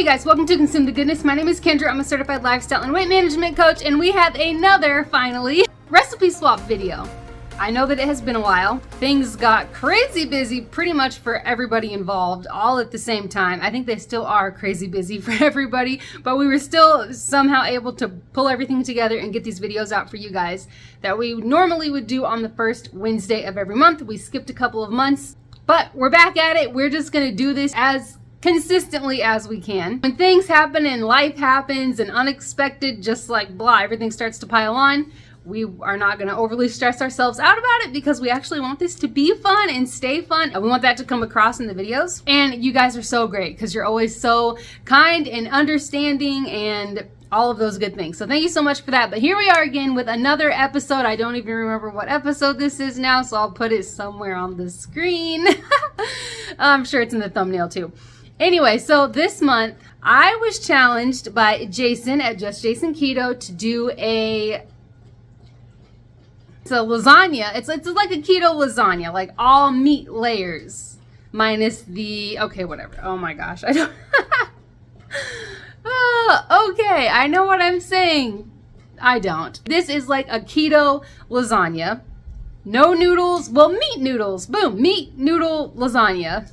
Hey guys, welcome to Consume the Goodness. My name is Kendra. I'm a certified lifestyle and weight management coach, and we have another, finally, recipe swap video. I know that it has been a while. Things got crazy busy pretty much for everybody involved all at the same time. I think they still are crazy busy for everybody, but we were still somehow able to pull everything together and get these videos out for you guys that we normally would do on the first Wednesday of every month. We skipped a couple of months, but we're back at it. We're just gonna do this as consistently as we can. When things happen and life happens and unexpected, just like blah, everything starts to pile on, we are not going to overly stress ourselves out about it because we actually want this to be fun and stay fun. And we want that to come across in the videos. And you guys are so great because you're always so kind and understanding and all of those good things. So thank you so much for that. But here we are again with another episode. I don't even remember what episode this is now, so I'll put it somewhere on the screen. I'm sure it's in the thumbnail too. Anyway, so this month I was challenged by Jason at Just Jason Keto to do it's a lasagna. It's like a keto lasagna, like all meat layers minus the, okay, whatever. Oh my gosh, I don't. Okay, I know what I'm saying. I don't. This is like a keto lasagna. No noodles, well, meat noodles. Boom, meat noodle lasagna.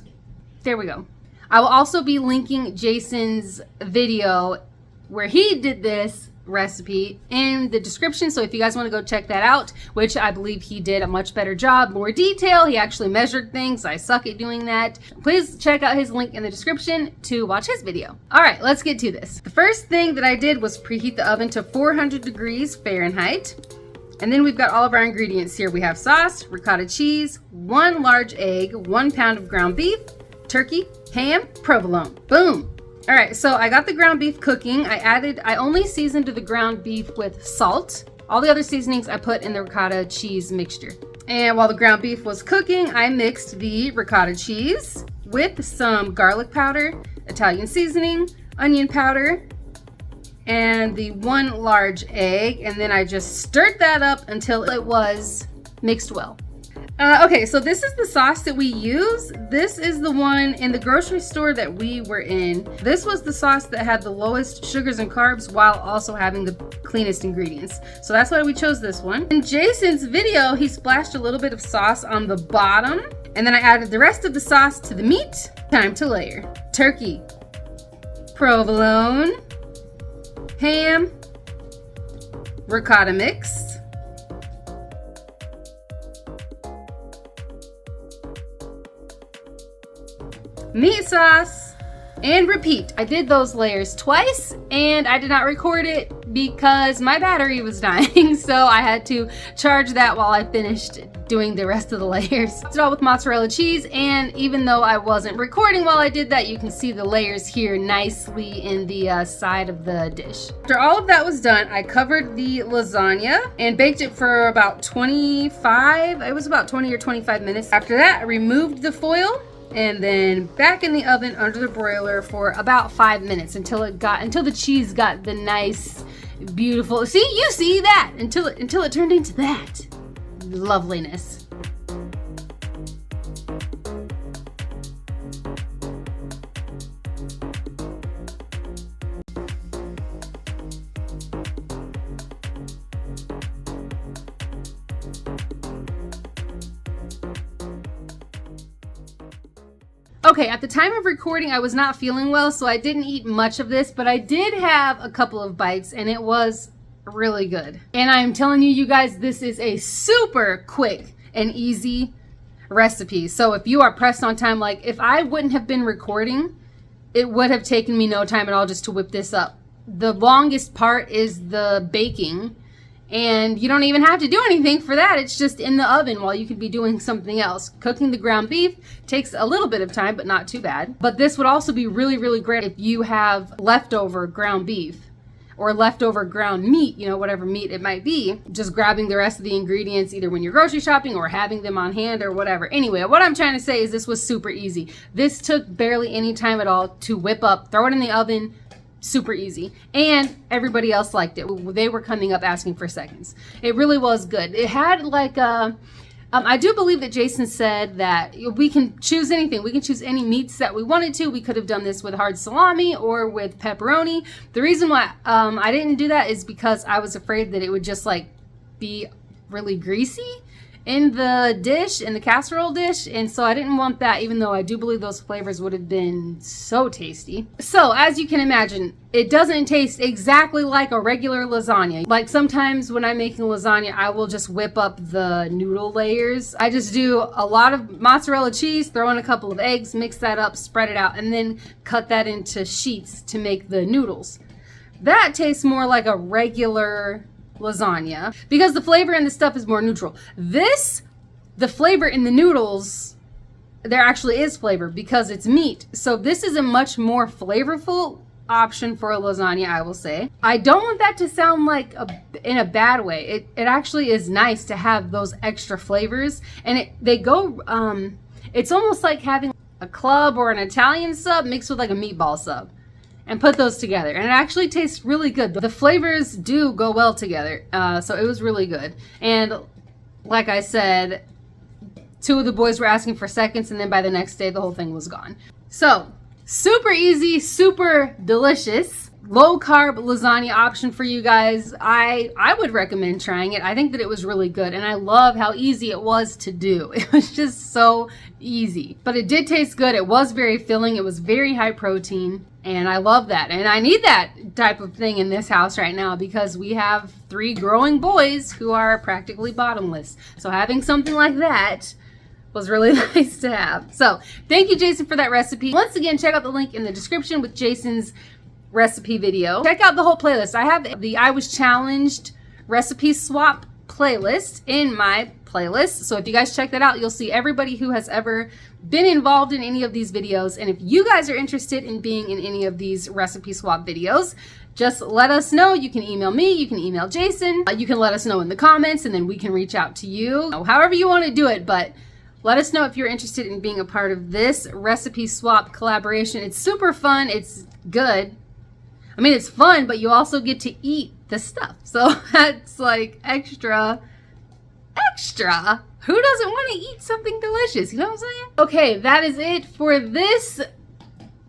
There we go. I will also be linking Jason's video where he did this recipe in the description. So if you guys want to go check that out, which I believe he did a much better job, more detail. He actually measured things. I suck at doing that. Please check out his link in the description to watch his video. All right, let's get to this. The first thing that I did was preheat the oven to 400 degrees Fahrenheit. And then we've got all of our ingredients here. We have sauce, ricotta cheese, 1 large egg, 1 pound of ground beef, turkey, ham, provolone. Boom. All right, so I got the ground beef cooking. I only seasoned the ground beef with salt. All the other seasonings I put in the ricotta cheese mixture. And while the ground beef was cooking, I mixed the ricotta cheese with some garlic powder, Italian seasoning, onion powder, and the 1 large egg. And then I just stirred that up until it was mixed well. Okay, so this is the sauce that we use. This is the one in the grocery store that we were in. This was the sauce that had the lowest sugars and carbs while also having the cleanest ingredients. So that's why we chose this one. In Jason's video, he splashed a little bit of sauce on the bottom, and then I added the rest of the sauce to the meat. Time to layer. Turkey, provolone, ham, ricotta mix, meat sauce, and repeat. I did those layers twice and I did not record it because my battery was dying, so I had to charge that while I finished doing the rest of the layers. It's all with mozzarella cheese, and even though I wasn't recording while I did that, you can see the layers here nicely in the side of the dish. After all of that was done, I covered the lasagna and baked it for about 20 or 25 minutes. After that, I removed the foil and then back in the oven under the broiler for about 5 minutes until the cheese got the nice, beautiful, you see that, until it turned into that loveliness. Okay, at the time of recording, I was not feeling well, so I didn't eat much of this, but I did have a couple of bites, and it was really good. And I'm telling you, you guys, this is a super quick and easy recipe. So if you are pressed on time, like if I wouldn't have been recording, it would have taken me no time at all just to whip this up. The longest part is the baking. And you don't even have to do anything for that. It's just in the oven while you could be doing something else. Cooking the ground beef takes a little bit of time, but not too bad. But this would also be really, really great if you have leftover ground beef or leftover ground meat, whatever meat it might be. Just grabbing the rest of the ingredients either when you're grocery shopping or having them on hand or whatever. Anyway, what I'm trying to say is this was super easy. This took barely any time at all to whip up, throw it in the oven, super easy. And everybody else liked it. They were coming up asking for seconds. It really was good. It had like a I do believe that Jason said that we can choose anything. We can choose any meats that we wanted to. We could have done this with hard salami or with pepperoni. The reason why I didn't do that is because I was afraid that it would just like be really greasy in the dish, in the casserole dish, and so I didn't want that, even though I do believe those flavors would have been so tasty. So as you can imagine, it doesn't taste exactly like a regular lasagna. Like sometimes when I'm making lasagna, I will just whip up the noodle layers. I just do a lot of mozzarella cheese, throw in a couple of eggs, mix that up, spread it out, and then cut that into sheets to make the noodles. That tastes more like a regular lasagna because the flavor in the stuff is more neutral. The flavor in the noodles, there actually is flavor because it's meat. So this is a much more flavorful option for a lasagna, I will say. I don't want that to sound like in a bad way. It actually is nice to have those extra flavors, and it's almost like having a club or an Italian sub mixed with like a meatball sub. And put those together, and it actually tastes really good. The flavors do go well together, so it was really good. And like I said, 2 of the boys were asking for seconds, and then by the next day the whole thing was gone. So super easy, super delicious, low carb lasagna option for you guys. I would recommend trying it. I think that it was really good, and I love how easy it was to do. It was just so easy, but it did taste good. It was very filling. It was very high protein, and I love that. And I need that type of thing in this house right now because we have 3 growing boys who are practically bottomless. So having something like that was really nice to have. So thank you, Jason, for that recipe. Once again, check out the link in the description with Jason's recipe video. Check out the whole playlist. I have the I Was Challenged recipe swap playlist in my playlist. So if you guys check that out, you'll see everybody who has ever been involved in any of these videos. And if you guys are interested in being in any of these recipe swap videos, just let us know. You can email me, you can email Jason, you can let us know in the comments, and then we can reach out to you. However you want to do it, but let us know if you're interested in being a part of this recipe swap collaboration. It's super fun. It's good. I mean, it's fun, but you also get to eat the stuff. So that's like extra. Who doesn't want to eat something delicious? You know what I'm saying? Okay, that is it for this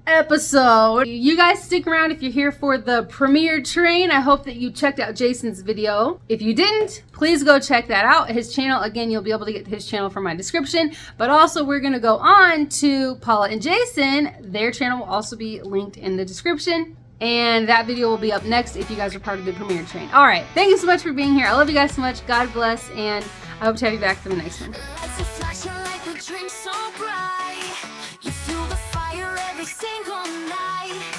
episode. You guys stick around if you're here for the premiere train. I hope that you checked out Jason's video. If you didn't, please go check that out. His channel, again, you'll be able to get his channel from my description. But also, we're going to go on to Paula and Jason. Their channel will also be linked in the description. And that video will be up next if you guys are part of the premiere train. All right. Thank you so much for being here. I love you guys so much. God bless. And I hope to have you back for the next one. You feel the fire every single night.